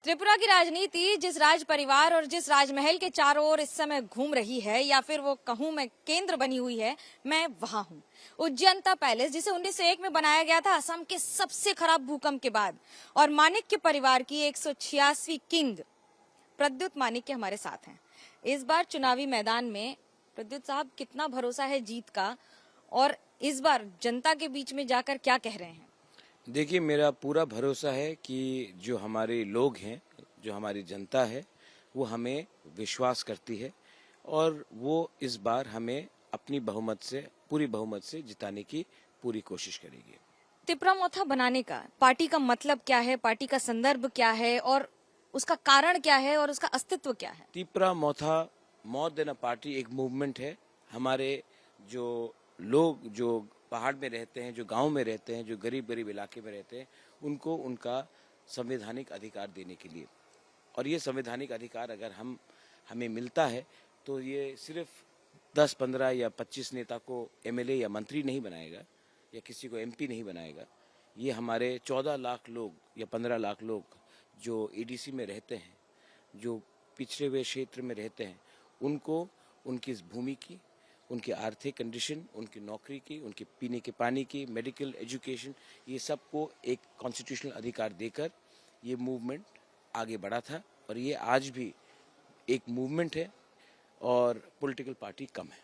त्रिपुरा की राजनीति जिस राज परिवार और जिस राजमहल के चारों ओर इस समय घूम रही है, या फिर वो कहूं मैं केंद्र बनी हुई है, मैं वहां हूं। उज्जैनता पैलेस, जिसे 1901 में बनाया गया था असम के सबसे खराब भूकंप के बाद, और माणिक्य परिवार की 186वीं किंग प्रद्युत माणिक्य हमारे साथ हैं। इस बार चुनावी मैदान में प्रद्युत साहब, कितना भरोसा है जीत का, और इस बार जनता के बीच में जाकर क्या कह रहे हैं? देखिए, मेरा पूरा भरोसा है कि जो हमारे लोग हैं, जो हमारी जनता है, वो हमें विश्वास करती है और वो इस बार हमें अपनी बहुमत से, पूरी बहुमत से जिताने की पूरी कोशिश करेगी। तिपरा मोथा बनाने का पार्टी का मतलब क्या है, पार्टी का संदर्भ क्या है, और उसका कारण क्या है, और उसका अस्तित्व क्या है? तिपरा मोथा, मोर देन अ पार्टी, एक मूवमेंट है। हमारे जो लोग जो पहाड़ में रहते हैं, जो गांव में रहते हैं, जो गरीब गरीब इलाके में रहते हैं, उनको उनका संवैधानिक अधिकार देने के लिए। और ये संवैधानिक अधिकार अगर हमें मिलता है तो ये सिर्फ 10, 15 या 25 नेता को एमएलए या मंत्री नहीं बनाएगा, या किसी को एमपी नहीं बनाएगा। ये हमारे 14 लाख लोग या 15 लाख लोग जो एडीसी में रहते हैं, जो पिछड़े हुए क्षेत्र में रहते हैं, उनको उनकी इस भूमि की, उनकी आर्थिक कंडीशन, उनकी नौकरी की, उनके पीने के पानी की, मेडिकल एजुकेशन, ये सब को एक कॉन्स्टिट्यूशनल अधिकार देकर ये मूवमेंट आगे बढ़ा था। और ये आज भी एक मूवमेंट है और पॉलिटिकल पार्टी कम है।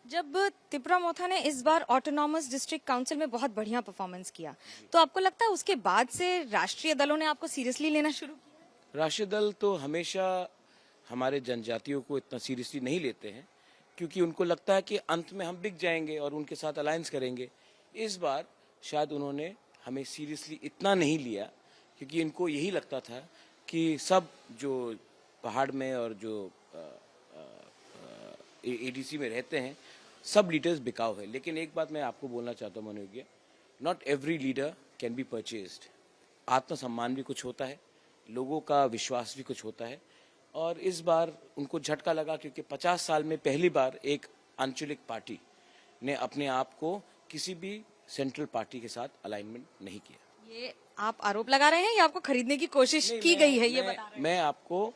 जब तिपरा मोथा ने इस बार ऑटोनॉमस डिस्ट्रिक्ट काउंसिल में बहुत बढ़िया परफॉर्मेंस किया, तो आपको लगता है उसके बाद से राष्ट्रीय दलों ने आपको सीरियसली लेना शुरू किया? राष्ट्रीय दल तो हमेशा हमारे जनजातियों को इतना सीरियसली नहीं लेते हैं, क्योंकि उनको लगता है कि अंत में हम बिक जाएंगे और उनके साथ अलायंस करेंगे। इस बार शायद उन्होंने हमें सीरियसली इतना नहीं लिया, क्योंकि इनको यही लगता था कि सब जो पहाड़ में और जो एडीसी में रहते हैं, सब लीडर्स बिकाऊ है। लेकिन एक बात मैं आपको बोलना चाहता हूँ मनोज्ञ, not every leader can be purchased. आत्मसम्मान भी कुछ होता है, लोगों का विश्वास भी कुछ होता है। और इस बार उनको झटका लगा, क्योंकि 50 साल में पहली बार एक आंचलिक पार्टी ने अपने आप को किसी भी सेंट्रल पार्टी के साथ अलाइनमेंट नहीं किया। ये आप आरोप लगा रहे हैं या आपको खरीदने की कोशिश की गई है? ये बता रहे हैं। मैं आपको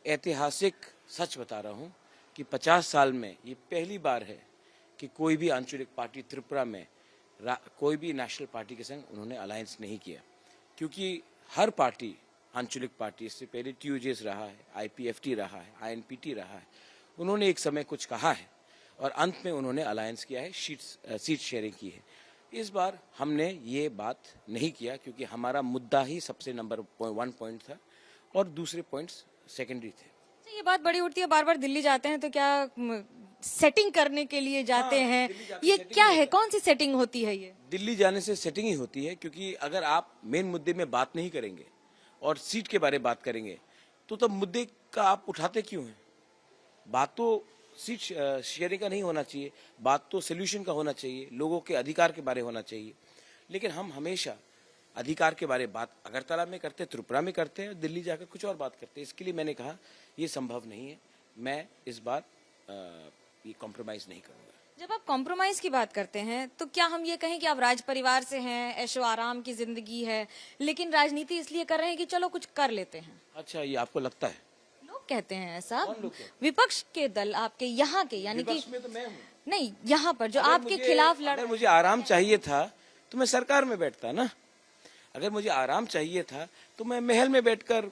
ऐतिहासिक सच बता रहा हूं कि 50 साल में ये पहली बार है कि कोई भी आंचलिक पार्टी त्रिपुरा में कोई भी नेशनल पार्टी के संग उन्होंने अलायंस नहीं किया। क्योंकि हर पार्टी, आंचलिक पार्टी, इससे पहले टीयूजेस रहा है, आईपीएफटी रहा है, आईएनपीटी रहा है, उन्होंने एक समय कुछ कहा है और अंत में उन्होंने अलायंस किया है, सीट शेयरिंग की है। इस बार हमने ये बात नहीं किया, क्योंकि हमारा मुद्दा ही सबसे नंबर 1 पॉइंट था और दूसरे पॉइंट्स सेकेंडरी थे। ये बात बड़ी उठती है, बार बार दिल्ली जाते हैं तो क्या सेटिंग करने के लिए जाते हैं? ये क्या है, कौन सी सेटिंग होती है? ये दिल्ली जाने से सेटिंग ही होती है, क्योंकि अगर आप मेन मुद्दे में बात नहीं करेंगे और सीट के बारे में बात करेंगे, तो तब मुद्दे का आप उठाते क्यों हैं? बात तो सीट शेयरिंग का नहीं होना चाहिए, बात तो सोल्यूशन का होना चाहिए, लोगों के अधिकार के बारे होना चाहिए। लेकिन हम हमेशा अधिकार के बारे बात अगरतला में करते, त्रिपुरा में करते हैं, दिल्ली जाकर कुछ और बात करते हैं। इसके लिए मैंने कहा ये संभव नहीं है, मैं इस बार ये कॉम्प्रोमाइज नहीं करूंगा। जब आप कॉम्प्रोमाइज की बात करते हैं, तो क्या हम ये कहें कि आप राज परिवार से हैं, ऐशो आराम की जिंदगी है, लेकिन राजनीति इसलिए कर रहे हैं कि चलो कुछ कर लेते हैं? अच्छा, ये आपको लगता है? लोग कहते हैं ऐसा। कौन लोग कहते हैं? विपक्ष के दल आपके यहाँ के, यानी कि विपक्ष में तो मैं हूँ। नहीं, यहाँ पर जो आपके खिलाफ लड़, अगर मुझे आराम चाहिए था तो मैं सरकार में बैठता ना। अगर मुझे आराम चाहिए था तो मैं महल में बैठकर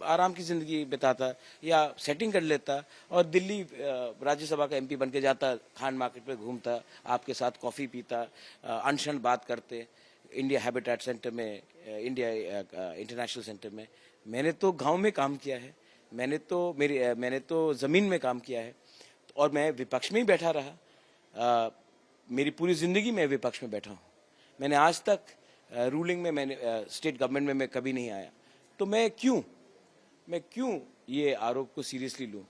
आराम की जिंदगी बिताता या सेटिंग कर लेता, और दिल्ली राज्यसभा का एमपी बन के जाता, खान मार्केट पे घूमता, आपके साथ कॉफी पीता, अनशन बात करते इंडिया हैबिटेट सेंटर में, इंडिया इंटरनेशनल सेंटर में। मैंने तो गांव में काम किया है, मैंने तो जमीन में काम किया है, और मैं विपक्ष में ही बैठा रहा। मेरी पूरी जिंदगी में विपक्ष में बैठा हूँ। मैंने आज तक रूलिंग में, मैंने स्टेट गवर्नमेंट में मैं कभी नहीं आया। तो मैं क्यों ये आरोप को सीरियसली लूं?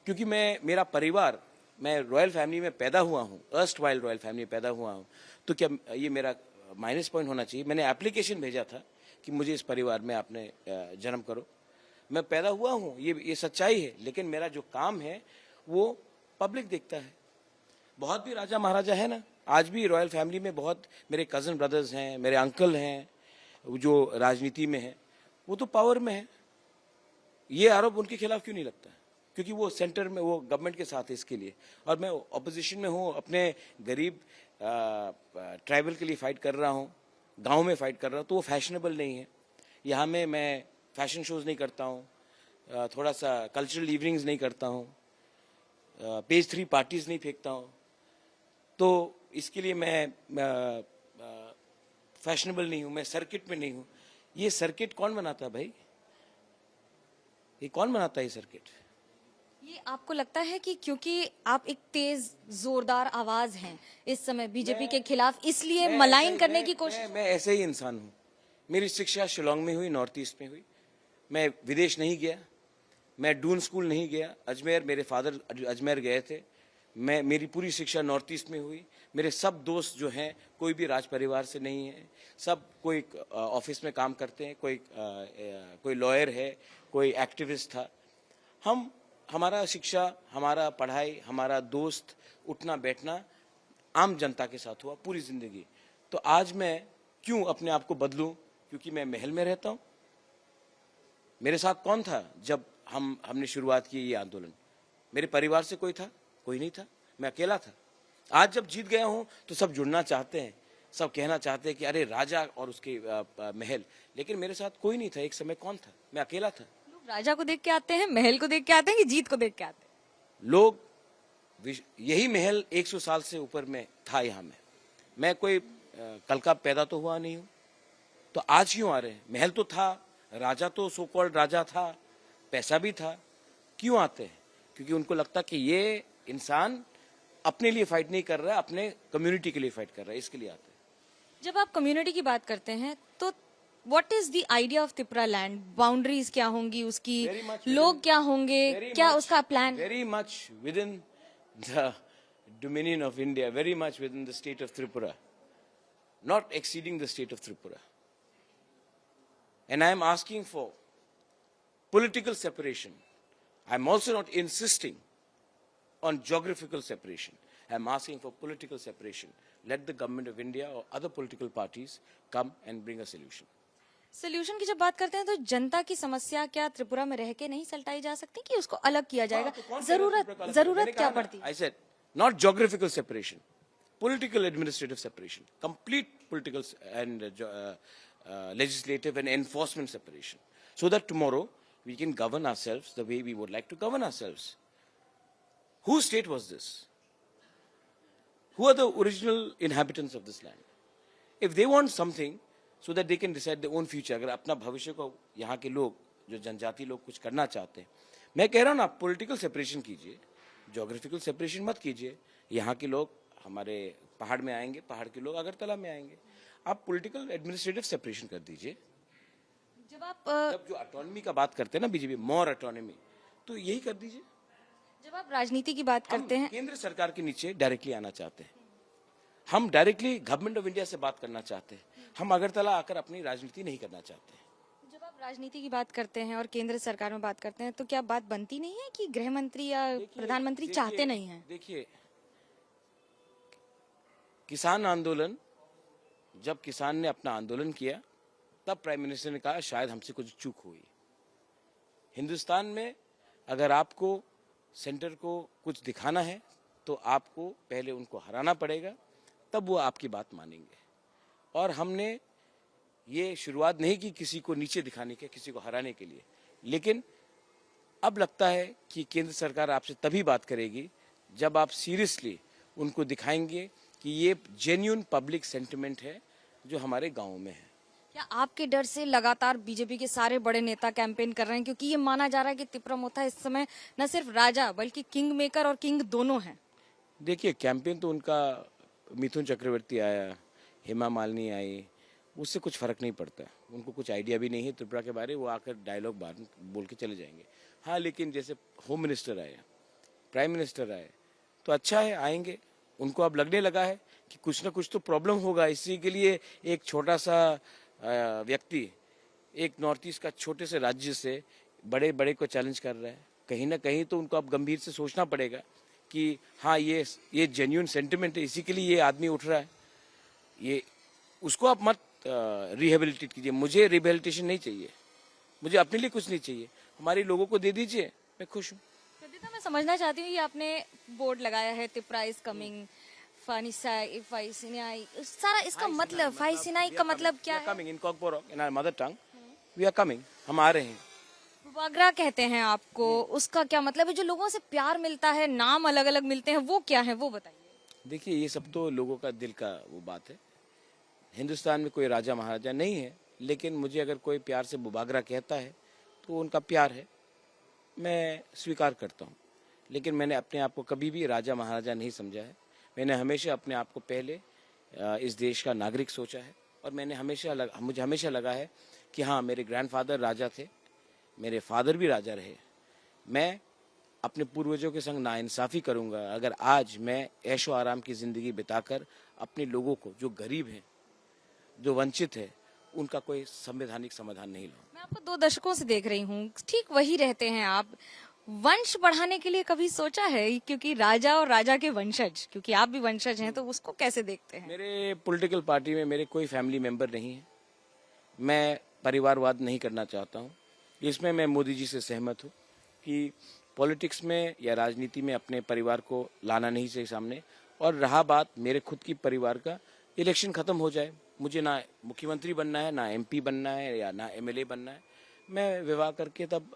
क्योंकि मेरा परिवार, मैं रॉयल फैमिली में पैदा हुआ हूं, अर्स्ट वाइल रॉयल फैमिली में पैदा हुआ हूं, तो क्या ये मेरा माइनस पॉइंट होना चाहिए? मैंने एप्लीकेशन भेजा था कि मुझे इस परिवार में आपने जन्म करो। मैं पैदा हुआ हूं, ये सच्चाई है। लेकिन मेरा जो काम है वो पब्लिक देखता है। बहुत भी राजा महाराजा है ना, आज भी रॉयल फैमिली में बहुत मेरे कजन ब्रदर्स हैं, मेरे अंकल हैं जो राजनीति में हैं, वो तो पावर में है। ये आरोप उनके खिलाफ क्यों नहीं लगता? क्योंकि वो सेंटर में, वो गवर्नमेंट के साथ है इसके लिए, और मैं ऑपोजिशन में हूँ, अपने गरीब ट्राइबल के लिए फाइट कर रहा हूँ, गांव में फाइट कर रहा हूँ, तो वो फैशनेबल नहीं है। यहाँ में मैं फैशन शोज नहीं करता हूँ, थोड़ा सा कल्चरल इवनिंग्स नहीं करता हूँ, पेज 3 पार्टीज नहीं फेंकता हूँ, तो इसके लिए मैं फैशनेबल नहीं हूँ, मैं सर्किट में नहीं हूँ। ये सर्किट कौन बनाता है भाई? ये कौन बनाता है ये सर्किट? ये आपको लगता है कि क्योंकि आप एक तेज जोरदार आवाज हैं इस समय बीजेपी के खिलाफ, इसलिए मलाइन करने की कोशिश? मैं ऐसे ही इंसान हूँ। मेरी शिक्षा शिलोंग में हुई, नॉर्थ ईस्ट में हुई। मैं विदेश नहीं गया, मैं डून स्कूल नहीं गया, अजमेर, मेरे फादर अजमेर गए थे। मेरी पूरी शिक्षा नॉर्थ ईस्ट में हुई। मेरे सब दोस्त जो हैं, कोई भी राज परिवार से नहीं है, सब कोई ऑफिस में काम करते हैं, कोई लॉयर है, कोई एक्टिविस्ट था। हमारा शिक्षा, हमारा पढ़ाई, हमारा दोस्त, उठना बैठना आम जनता के साथ हुआ पूरी जिंदगी। तो आज मैं क्यों अपने आप को बदलूं? क्योंकि मैं महल में रहता हूं। मेरे साथ कौन था जब हमने शुरुआत की ये आंदोलन? मेरे परिवार से कोई था? कोई नहीं था, मैं अकेला था। आज जब जीत गया हूं तो सब जुड़ना चाहते हैं, सब कहना चाहते हैं कि अरे राजा और उसके महल, लेकिन मेरे साथ कोई नहीं था। एक समय कौन था? मैं अकेला था। लोग राजा को देख के आते हैं, महल को देख के आते हैं, कि जीत को देख के आते हैं? लोग, यही महल 100 साल से ऊपर में था यहाँ में। मैं कोई कल का पैदा तो हुआ नहीं हूं, तो आज क्यों आ रहे हैं? महल तो था, राजा तो सो कॉल्ड राजा था, पैसा भी था, क्यों आते हैं? क्योंकि उनको लगता कि ये इंसान अपने लिए फाइट नहीं कर रहा है, अपने कम्युनिटी के लिए फाइट कर रहा है, इसके लिए आते हैं। जब आप कम्युनिटी की बात करते हैं तो what is the idea of Tripura land? Boundaries क्या होंगी उसकी? लोग क्या होंगे? क्या उसका plan? Very much with in the dominion of India, very much within the state of Tripura, not exceeding the state of Tripura. And I am asking for political separation. I am also not insisting on geographical separation. I am asking for political separation. Let the government of India or other political parties come and bring a solution. Solution की जब बात करते हैं तो जनता की समस्या क्या त्रिपुरा में रह के नहीं सल्टाई जा सकती कि उसको अलग किया जाएगा? जरूरत क्या पड़ती? I said not geographical separation, political administrative separation, complete political and legislative and enforcement separation, so that tomorrow we can govern ourselves the way we would like to govern ourselves. Whose state was this? Who are the original inhabitants of this land? If they want something so that they can decide their own future, अगर अपना भविष्य को यहाँ के लोग, जो जनजाति लोग कुछ करना चाहते हैं, मैं कह रहा हूँ ना, आप पॉलिटिकल सेपरेशन कीजिए, ज्योग्राफिकल सेपरेशन मत कीजिए। यहाँ के लोग हमारे पहाड़ में आएंगे, पहाड़ के लोग अगरतला में आएंगे। आप पॉलिटिकल एडमिनिस्ट्रेटिव सेपरेशन कर दीजिए। जब जो ऑटोनॉमी का बात करते हैं ना बीजेपी, मोर ऑटोनॉमी, तो यही कर दीजिए। जब आप राजनीति की बात करते हैं, केंद्र सरकार के नीचे डायरेक्टली आना चाहते हैं, हम डायरेक्टली गवर्नमेंट ऑफ इंडिया से बात करना चाहते हैं, हम अगरतला आकर अपनी राजनीति नहीं करना चाहते। जब आप राजनीति की बात करते हैं और केंद्र सरकार में बात करते हैं, तो क्या बात बनती नहीं है कि गृह मंत्री या प्रधानमंत्री चाहते नहीं हैं? देखिए, किसान आंदोलन, जब किसान ने अपना आंदोलन किया, तब प्राइम मिनिस्टर ने कहा शायद हमसे कुछ चूक हुई। हिंदुस्तान में अगर आपको सेंटर को कुछ दिखाना है तो आपको पहले उनको हराना पड़ेगा, तब वो आपकी बात मानेंगे। और हमने ये शुरुआत नहीं की किसी को नीचे दिखाने के, किसी को हराने के लिए, लेकिन अब लगता है कि केंद्र सरकार आपसे तभी बात करेगी जब आप सीरियसली उनको दिखाएंगे कि ये जेन्युइन पब्लिक सेंटिमेंट है जो हमारे गाँव में है। क्या आपके डर से लगातार बीजेपी के सारे बड़े नेता कैंपेन कर रहे हैं, क्योंकि ये माना जा रहा है कि त्रिपुरा मोथा इस समय न सिर्फ राजा बल्कि किंग मेकर और किंग दोनों हैं? देखिए, कैंपेन तो उनका, मिथुन चक्रवर्ती आया, हेमा मालिनी आई, उससे कुछ फर्क नहीं पड़ता। उनको कुछ आइडिया भी नहीं है त्रिपुरा के बारे, वो आकर डायलॉग बोल के चले जाएंगे। हाँ, लेकिन जैसे होम मिनिस्टर आए, प्राइम मिनिस्टर आए, तो अच्छा है, आएंगे। उनको अब लगने लगा है कि कुछ ना कुछ तो प्रॉब्लम होगा, इसी के लिए एक छोटा सा व्यक्ति एक नॉर्थ ईस्ट का छोटे से राज्य से बड़े बड़े को चैलेंज कर रहा है। कहीं ना कहीं तो उनको अब गंभीर से सोचना पड़ेगा कि हाँ, ये जेन्युइन सेंटिमेंट है, इसी के लिए ये आदमी उठ रहा है। ये उसको आप मत रिहेबिलिटेट कीजिए। मुझे रिहेबिलिटेशन नहीं चाहिए, मुझे अपने लिए कुछ नहीं चाहिए, हमारे लोगों को दे दीजिए, मैं खुश हूँ। प्रदीप्ता, मैं समझना चाहती हूँ, ये आपने बोर्ड लगाया है त्रिपुरा इज कमिंग, फानिसाई फाइसिनाई, सारा इसका मतलब फाइसिनाई का मतलब क्या है? Coming in Kokborok in our mother tongue, we are coming, हम आ रहे हैं। वागरा कहते हैं आपको, उसका क्या मतलब है? जो लोगों से प्यार मिलता है, नाम अलग अलग मिलते हैं, वो क्या है, वो बताइए। देखिए, ये सब तो लोगों का दिल का वो बात है। हिंदुस्तान में कोई राजा महाराजा नहीं है, लेकिन मुझे अगर कोई प्यार से बुबागरा कहता है तो उनका प्यार है, मैं स्वीकार करता हूँ। लेकिन मैंने अपने आप को कभी भी राजा महाराजा नहीं समझा है। मैंने हमेशा अपने आप को पहले इस देश का नागरिक सोचा है, और मुझे हमेशा लगा है कि हाँ, मेरे ग्रैंडफादर राजा थे, मेरे फादर भी राजा रहे। मैं अपने पूर्वजों के संग नाइंसाफ़ी करूँगा अगर आज मैं ऐशो आराम की ज़िंदगी बिताकर अपने लोगों को, जो गरीब हैं, जो वंचित है, उनका कोई संवैधानिक समाधान नहीं लाऊं। मैं आपको 2 दशकों से देख रही हूँ, ठीक वही रहते हैं आप। वंश बढ़ाने के लिए कभी सोचा है? क्योंकि राजा और राजा के वंशज, क्योंकि आप भी वंशज हैं, तो उसको कैसे देखते हैं? मेरे पॉलिटिकल पार्टी में मेरे कोई फैमिली मेंबर नहीं है। मैं परिवारवाद नहीं करना चाहता हूँ। इसमें मैं मोदी जी से सहमत हूँ कि पॉलिटिक्स में या राजनीति में अपने परिवार को लाना नहीं चाहिए सामने। और रहा बात मेरे खुद की परिवार का, इलेक्शन खत्म हो जाए, मुझे ना मुख्यमंत्री बनना है, ना एमपी बनना है, या ना एमएलए बनना है। मैं विवाह करके तब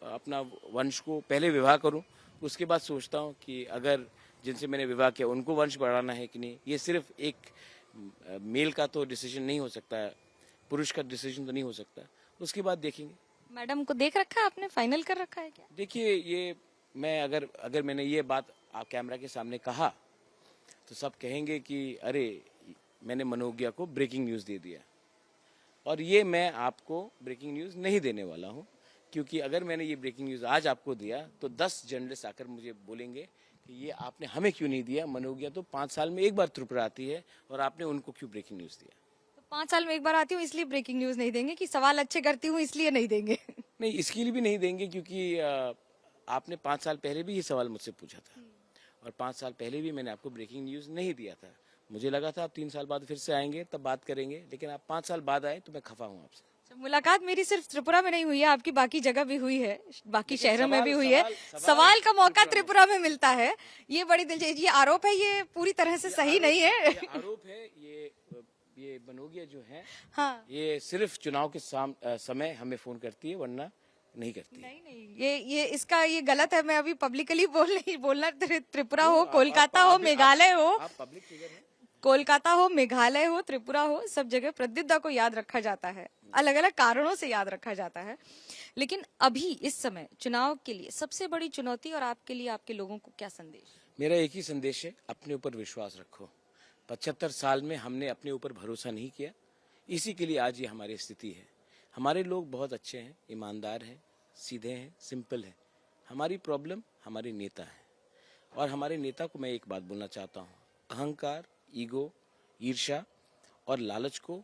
अपना वंश को पहले विवाह करूं, उसके बाद सोचता हूं कि अगर जिनसे मैंने विवाह किया उनको वंश बढ़ाना है कि नहीं। ये सिर्फ एक मेल का तो डिसीजन नहीं हो सकता है, पुरुष का डिसीजन तो नहीं हो सकता। उसके बाद देखेंगे। मैडम को देख रखा है आपने, फाइनल कर रखा है क्या? देखिए, ये मैं अगर मैंने ये बात आप कैमरा के सामने कहा तो सब कहेंगे कि अरे, मैंने मनोज्ञा को ब्रेकिंग न्यूज़ दे दिया। और ये मैं आपको ब्रेकिंग न्यूज़ नहीं देने वाला हूँ, क्योंकि अगर मैंने ये ब्रेकिंग न्यूज़ आज आपको दिया तो 10 जर्नलिस्ट आकर मुझे बोलेंगे कि ये आपने हमें क्यों नहीं दिया। मनोज्ञा तो 5 साल में एक बार त्रिपुरा आती है, और आपने उनको क्यों ब्रेकिंग न्यूज़ दिया? तो 5 साल में एक बार आती हूँ इसलिए ब्रेकिंग न्यूज नहीं देंगे, कि सवाल अच्छे करती हूँ इसलिए नहीं देंगे? नहीं, इसके लिए भी नहीं देंगे, क्योंकि आपने 5 साल पहले भी ये सवाल मुझसे पूछा था, और 5 साल पहले भी मैंने आपको ब्रेकिंग न्यूज़ नहीं दिया था। मुझे लगा था आप 3 साल बाद फिर से आएंगे, तब बात करेंगे, लेकिन आप 5 साल बाद आए तो मैं खफा हूँ आपसे। मुलाकात मेरी सिर्फ त्रिपुरा में नहीं हुई है, आपकी बाकी जगह भी हुई है, बाकी शहरों में भी हुई है। सवाल का मौका त्रिपुरा में मिलता है, ये बड़ी दिलचस्प। ये आरोप है, ये पूरी तरह से सही नहीं है। ये आरोप है, ये मनोज्ञा जो है, हाँ, ये सिर्फ चुनाव के समय हमें फोन करती है, वरना नहीं करती है। नहीं, ये इसका ये गलत है। मैं अभी पब्लिकली बोलना, त्रिपुरा हो, कोलकाता हो, मेघालय हो, आप पब्लिक फिगर हैं। कोलकाता हो, मेघालय हो, त्रिपुरा हो, सब जगह प्रद्युत्ता को याद रखा जाता है, अलग अलग कारणों से याद रखा जाता है। लेकिन अभी इस समय चुनाव के लिए सबसे बड़ी चुनौती, और आपके लिए, आपके लोगों को क्या संदेश? मेरा एक ही संदेश है, अपने ऊपर विश्वास रखो। 75 साल में हमने अपने ऊपर भरोसा नहीं किया, इसी के लिए आज ये हमारी स्थिति है। हमारे लोग बहुत अच्छे हैं, ईमानदार हैं, सीधे हैं, सिंपल हैं। हमारी प्रॉब्लम हमारे नेता है, और हमारे नेता को मैं एक बात बोलना चाहता हूँ, अहंकार, ईगो, ईर्ष्या और लालच को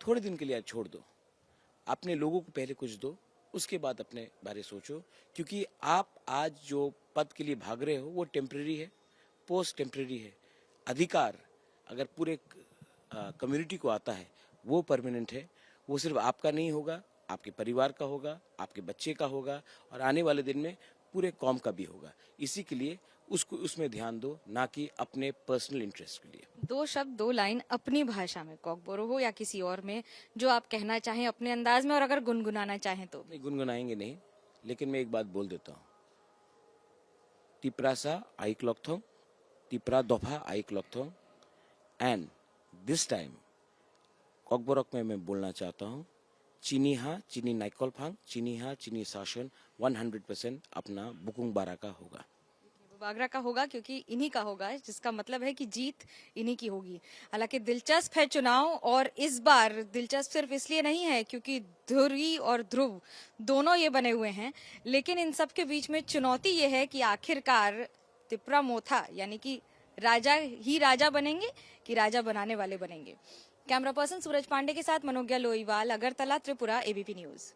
थोड़े दिन के लिए छोड़ दो। अपने लोगों को पहले कुछ दो, उसके बाद अपने बारे सोचो, क्योंकि आप आज जो पद के लिए भाग रहे हो वो टेम्परेरी है, पोस्ट टेम्परेरी है। अधिकार अगर पूरे कम्युनिटी को आता है वो परमानेंट है। वो सिर्फ आपका नहीं होगा, आपके परिवार का होगा, आपके बच्चे का होगा, और आने वाले दिन में पूरे कौम का भी होगा। इसी के लिए उसमें ध्यान दो, ना कि अपने पर्सनल इंटरेस्ट के लिए। 2 शब्द 2 लाइन अपनी भाषा में, कॉकबोरो हो या किसी और में, जो आप कहना चाहें अपने अंदाज में, और अगर गुनगुनाना चाहें तो? नहीं, गुनगुनाएंगे नहीं, लेकिन मैं एक बात बोल देता हूँ। टिप्रासा आई क्लॉकथोंग, टिप्रा दोफा आई क्लॉकथोंग, एंड दिस टाइम कॉकबोरोक में मैं बोलना चाहता हूँ, चीनी हाँ चीनी नाइकल फांग, चीनी हाँ चीनी शासन 100% अपना बुकुंग बारा का होगा, बागरा का होगा, क्योंकि इन्हीं का होगा, जिसका मतलब है कि जीत इन्हीं की होगी। हालांकि दिलचस्प है चुनाव, और इस बार दिलचस्प सिर्फ इसलिए नहीं है क्योंकि ध्रुवी और ध्रुव दोनों ये बने हुए हैं, लेकिन इन सब के बीच में चुनौती ये है कि आखिरकार त्रिपुरा मोथा यानी कि राजा ही राजा बनेंगे कि राजा बनाने वाले बनेंगे। कैमरा पर्सन सूरज पांडे के साथ मनोज्ञा लोईवाल, अगरतला, त्रिपुरा, एबीपी न्यूज।